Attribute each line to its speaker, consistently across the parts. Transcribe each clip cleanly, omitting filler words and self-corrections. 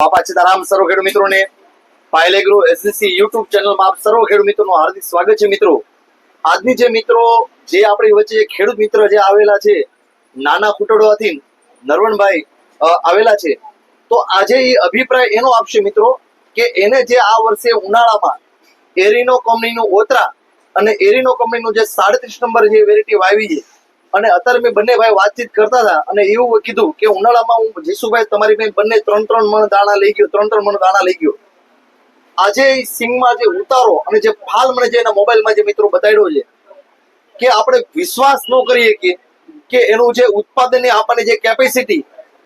Speaker 1: બાપા સીતારામ સર્વ ખેડૂત મિત્રોને પાયલ એગ્રો એસએસસી યુટ્યુબ ચેનલમાં આપ સર્વ ખેડૂત મિત્રોનું હાર્દિક સ્વાગત છે. મિત્રો આજની જે મિત્રો જે આપણી વચ્ચે ખેડૂત મિત્ર જે આવેલા છે નાના કુટોડવાથી નરવણભાઈ આવેલા છે, તો આજે એ અભિપ્રાય એનો આપશે મિત્રો કે એને જે આ વર્ષે ઉનાળામાં એરિનો કંપનીનું ઓતરા અને એરિનો કંપનીનું જે 37 નંબર જે વેરાયટી વાવી છે, અને અત્યારે મેં બંને ભાઈ વાતચીત કરતા હતા અને એવું કીધું કે ઉનાળામાં હું જીસુભાઈ તમારી બેન બંને 3-3 મણ દાણા લઈ ગયો, 3-3 મણ દાણા લઈ ગયો. આજે સિંગમાં જે ઉતારો અને જે ફાલ મને જે એના મોબાઈલમાં જે મિત્રો બતાડ્યો છે કે આપણે વિશ્વાસ ન કરીએ કે એનું જે ઉત્પાદનની આપણને જે કેપેસિટી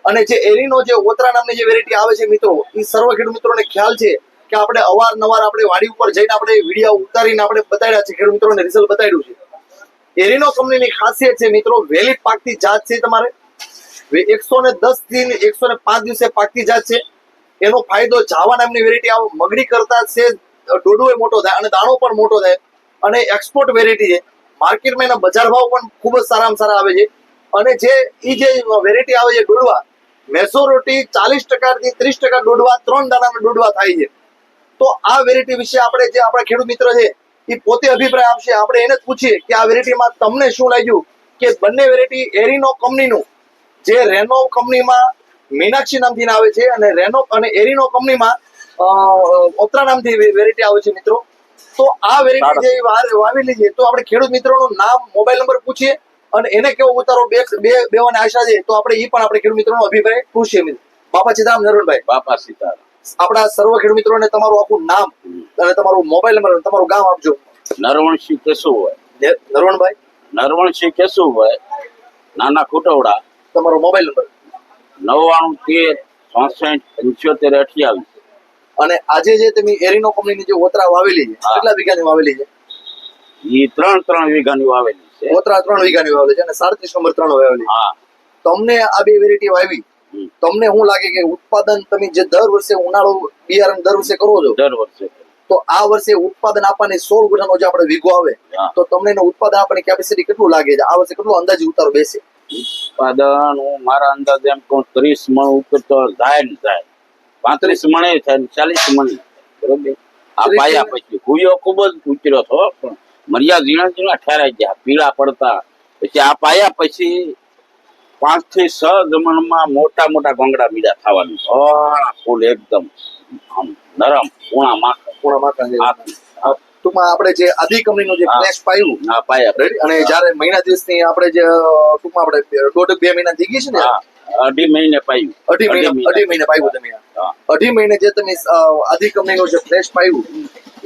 Speaker 1: અને જે એરીનો જે ઓતરા નામની જે વેરાયટી આવે છે મિત્રો, એ સર્વ ખેડૂત મિત્રોને ખ્યાલ છે કે આપણે અવારનવાર આપણે વાડી ઉપર જઈને આપણે વિડીયો ઉતારીને આપણે બતાડ્યા છે, ખેડૂત મિત્રોને રિઝલ્ટ બતાડ્યું છે. એરીનો કંપનીની ખાસિયત છે મિત્રો, વહેલી પાકતી જાત છે. તમારે 110 થી 105 દિવસે પાકતી જાત છે. એનો ફાયદો જાવા નામની વેરાયટી આવે મગડી કરતા છે, ડોડો મોટો થાય અને દાણો પણ મોટો થાય અને એક્સપોર્ટ વેરાયટી છે. માર્કેટમાં એના બજાર ભાવ પણ ખૂબ જ સારામાં સારા આવે છે. અને જે વેરાયટી આવે છે ડોડવા, મેજોરિટી 40% થી 30% ડોડવા, 3 દાણાના ડોડવા થાય છે. તો આ વેરાયટી વિશે આપણે જે આપણા ખેડૂત મિત્ર છે એ પોતે અભિપ્રાય આપશે. આપણે એને જ પૂછીએ કે આ વેરાયટીમાં તમને શું લાગ્યું, કે બંને વેરાયટી એરીનો કંપનીનું જે રેનો કંપનીમાં મીનાક્ષી નામથી આવે છે અને રેનો અને એરીનો કંપનીમાં ઓતરા નામથી વેરાયટી આવે છે મિત્રો. તો આ વેરાયટી જે વાવેલી છે, તો આપણે ખેડૂત મિત્રોનું નામ, મોબાઈલ નંબર પૂછીએ અને એને કેવો ઉતારો બેવાની આશા છે, તો આપણે એ પણ આપણે ખેડૂત મિત્રોનો અભિપ્રાય પૂછીએ. બાપા સીતારામ નરવણભાઈ.
Speaker 2: બાપા સીતારામ.
Speaker 1: આપણા સર્વ ખેડૂત મિત્રોને તમારું આખું નામ અને તમારું મોબાઈલ નંબર અને તમારું ગામ આપજો.
Speaker 2: નરવણસિંહ કેશુભાઈ.
Speaker 1: નરવણભાઈ.
Speaker 2: નરવણસિંહ કેશુભાઈ, નાના ખુટવડા.
Speaker 1: તમારો મોબાઈલ નંબર
Speaker 2: 9913 65 75 28.
Speaker 1: અને આજે જે તમે એરીનો કંપનીની જે ઓતરા વાવેલી છે, કેટલા વીઘાની વાવેલી છે?
Speaker 2: ઈ 3 વીઘાની વાવેલી છે.
Speaker 1: ઓતરા 3 વીઘાની વાવેલી છે અને 37 નંબર 3 વાવેલી.
Speaker 2: હા.
Speaker 1: તમને આ બે વેરાયટી વાવી, તમને શું લાગે કે ઉત્પાદન તમે જે દર વર્ષે ઉનાળો બિયારણ દર વર્ષે કરો છો,
Speaker 2: દર વર્ષે,
Speaker 1: તો આ વર્ષે ઉત્પાદન આપવાની 16 ગુઠાનો જે આપણે વીઘો આવે, તો તમને એનું ઉત્પાદન આપવાની કેપેસિટી કેટલું લાગે છે? આ વર્ષે કેટલો અંદાજે ઉતારો બેસે?
Speaker 2: ઉત્પાદન હું મારા અંદાજે એમ કહું 30 મણ ઉપર તો જાય ને જાય. 35 મણે થાય, 40 મણ. બરોબર. આ પાયા પછી ભૂયો ખૂબ જ ઉતર્યો હતો, પણ મર્યા ઝીણા ઠેરાઈ ગયા, પીળા પડતા. પછી આ પાયા પછી 5 થી 6 જમણમાં મોટા મોટા ગોંગડા બીજા થવાનું. ફૂલ એકદમ નરમ, પૂણા માખણ.
Speaker 1: ટૂંકમાં આપણે જે આદિ કંપનીનું જે ફ્લેશ પાયું,
Speaker 2: આ પાયા
Speaker 1: અને જ્યારે મહિના દિવસની આપણે જે ટૂંકમાં આપણે 1.5-2 મહિના થઈ ગઈ છે ને,
Speaker 2: 2.5 મહિને પાયું.
Speaker 1: 2.5 મહિને પાયું તમે. 2.5 મહિને જે તમે આદિ કંપનીનું જે ફ્લેશ પાયું,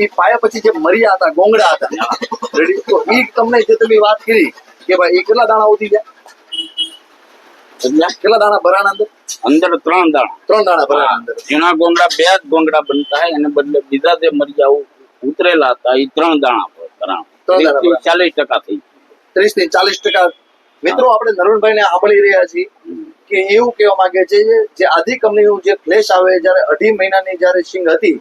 Speaker 1: એ પાયા પછી જે મરિયા હતા, ગોંગડા હતા, રેડી, તો એ તમને જે તમે વાત કરી કે ભાઈ એ કેટલા દાણા ઉઠી ગયા? કેટલા દાણા ભરાણા અંદર?
Speaker 2: અંદર 3 દાણા.
Speaker 1: 3 દાણા ભરાણા અંદર.
Speaker 2: ઝીણા ગોંગડા 2 જ ગોંગડા બનતા હોય, એને બદલે બીજા જે મરિયા ઉતરેલા હતા એ 3 દાણા ભરાણા. 40% થઈ
Speaker 1: 30 થી 40%. મિત્રો આપણે નરવણભાઈ ને સાંભળી રહ્યા છીએ કે એવું કહેવા માંગે છે જે આદિ કંપનીનું જે ફ્લેશ આવે, જયારે 2.5 મહિનાની જયારે સિંગ હતી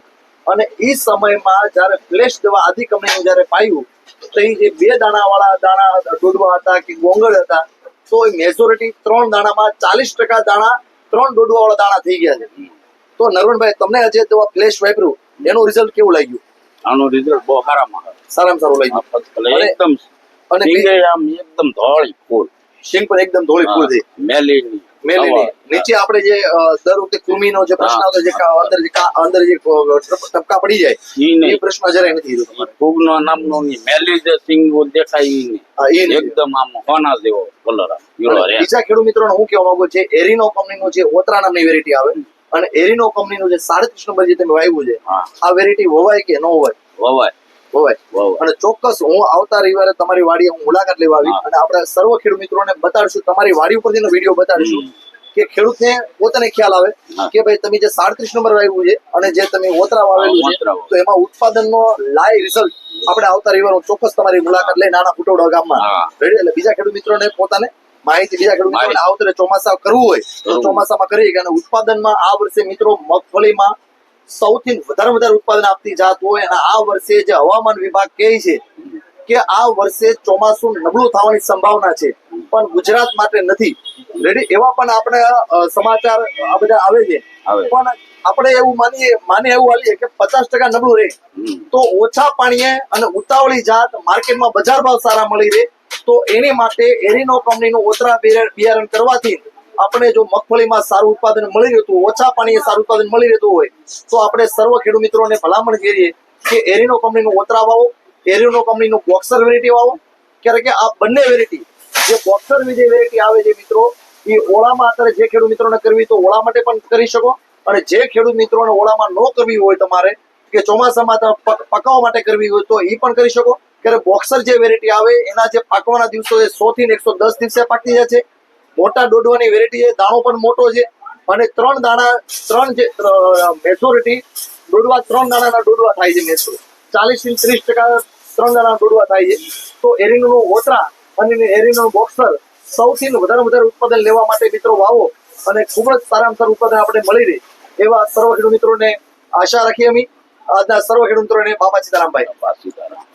Speaker 1: અને એ સમયમાં જયારે ફ્લેશ દવા આદિ કંપનીનું જયારે પાયું, તો એ જે 2 દાણા દાણા ડોડવા હતા કે ગોંગળ હતા, તો એ મેજોરિટી 3 દાણામાં 40% દાણા 3 ડોડવા વાળા દાણા થઈ ગયા છે. તો નરવણભાઈ, તમને જે દવા ફ્લેશ વાપર્યું એનું રિઝલ્ટ કેવું લાગ્યું?
Speaker 2: આનું રિઝલ્ટ બહુ સારામાં
Speaker 1: સારું લાગ્યું.
Speaker 2: એકદમ અને આમ એકદમ ધોળી ફૂલ,
Speaker 1: સિંગ પણ એકદમ ધોળી ફૂલ છે, મેલીની. નીચે આપણે જે દર વખતે કૃમિનો જે પ્રશ્ન આવતો, જે અંદર જે ટપકા પડી જાય, એ પ્રશ્ન જરાય નથી.
Speaker 2: ફૂગનો નામનો મેલી જે સિંગ દેખાય એકદમ આમ હોના જેવો કલર.
Speaker 1: બીજા ખેડૂત મિત્રોને હું કહેવા માંગુ છું, એરીનો કંપનીનું જે ઓતરા નામની વેરાયટી આવે અને એરીનો કંપનીનું જે 37 નંબર જે તમે વાવ્યું છે, આ વેરાયટી વવાય કે ન વવાય? વવાય. અને ચોક્કસ હું આવતા રવિવારે તમારી વાડીએ હું મુલાકાત લેવા આવી અને આપણે સર્વ ખેડૂત મિત્રોને બતાડશું, તમારી વાડી ઉપરથી વિડીયો બતાડીશું કે ખેડૂતને પોતાને ખ્યાલ આવે કે ભાઈ તમે જે 37 નંબર વાવ્યું છે અને જે તમે ઓતરા વાવેલું છે, તો એમાં ઉત્પાદનનો લાઈવ રિઝલ્ટ આપણે આવતા રવિવારે ચોક્કસ તમારી મુલાકાત લઈ નાના કુટોડા ગામમાં રેડી. એટલે બીજા ખેડૂત મિત્રોને પોતાને માહિતી, બીજા ખેડૂત મિત્રોને આવતરે ચોમાસા કરવું હોય તો ચોમાસામાં કરી. અને ઉત્પાદનમાં આ વર્ષે મિત્રો મગફળીમાં સૌથી વધારે ઉત્પાદન આપતી જાત હોય અને આ વર્ષે જે હવામાન વિભાગ કહે છે કે આ વર્ષે ચોમાસું નબળું થવાની સંભાવના છે, પણ ગુજરાત માટે નથી રેડી. એવા પણ આપણે સમાચાર આ બધા આવે છે, પણ આપણે એવું માને એવું હાલીએ કે 50% નબળું રહે
Speaker 2: હમ.
Speaker 1: તો ઓછા પાણીએ અને ઉતાવળી જાત માર્કેટમાં બજાર ભાવ સારા મળી રહે તો એની માટે એરિનો કંપનીનું ઓતરા બિયારણ કરવાથી આપણે જો મગફળીમાં સારું ઉત્પાદન મળી રહેતું ઓછા પાણીએ સારું ઉત્પાદન મળી રહેતું હોય તો આપણે સર્વ ખેડૂત મિત્રોને ભલામણ કરીએ કે એરિનો કંપનીનું ઓતરા વાવો, એરિનો કંપનીનું બોક્સર વેરાયટી વાવો. ક્યારે કે આ બંને વેરાયટી જે બોક્સર જે વેરાયટી આવે છે મિત્રો એ ઓળામાં અત્યારે જે ખેડૂત મિત્રોને કરવી તો ઓળા માટે પણ કરી શકો અને જે ખેડૂત મિત્રોને ઓળામાં ન કરવી હોય તમારે કે ચોમાસામાં પકાવવા માટે કરવી હોય તો એ પણ કરી શકો. ત્યારે બોક્સર જે વેરાયટી આવે એના જે પાકવાના દિવસો એ 100 થી 110 દિવસે પાકી જાય છે. મોટા દોડવાની વેરાયટી છે, દાણો પણ મોટો છે અને ત્રણ મેજોરિટી દોડવા 3 દાણાના દોડવા થાય છે. મેસો 40 થી 30% 3 દાણાના દોડવા થાય છે. તો એરિનોનું ઓતરા અને એરિનોનું બોક્સર સૌથી વધારે ઉત્પાદન લેવા માટે મિત્રો વાવો અને ખૂબ જ સારામાં સારું ઉત્પાદન આપણે મળી રહે એવા સર્વ ખેડૂત મિત્રોને આશા રાખીએ અમે. આજના સર્વ ખેડૂત મિત્રોને બાબા સીતારામભાઈ.
Speaker 2: બાપા સીતારામ.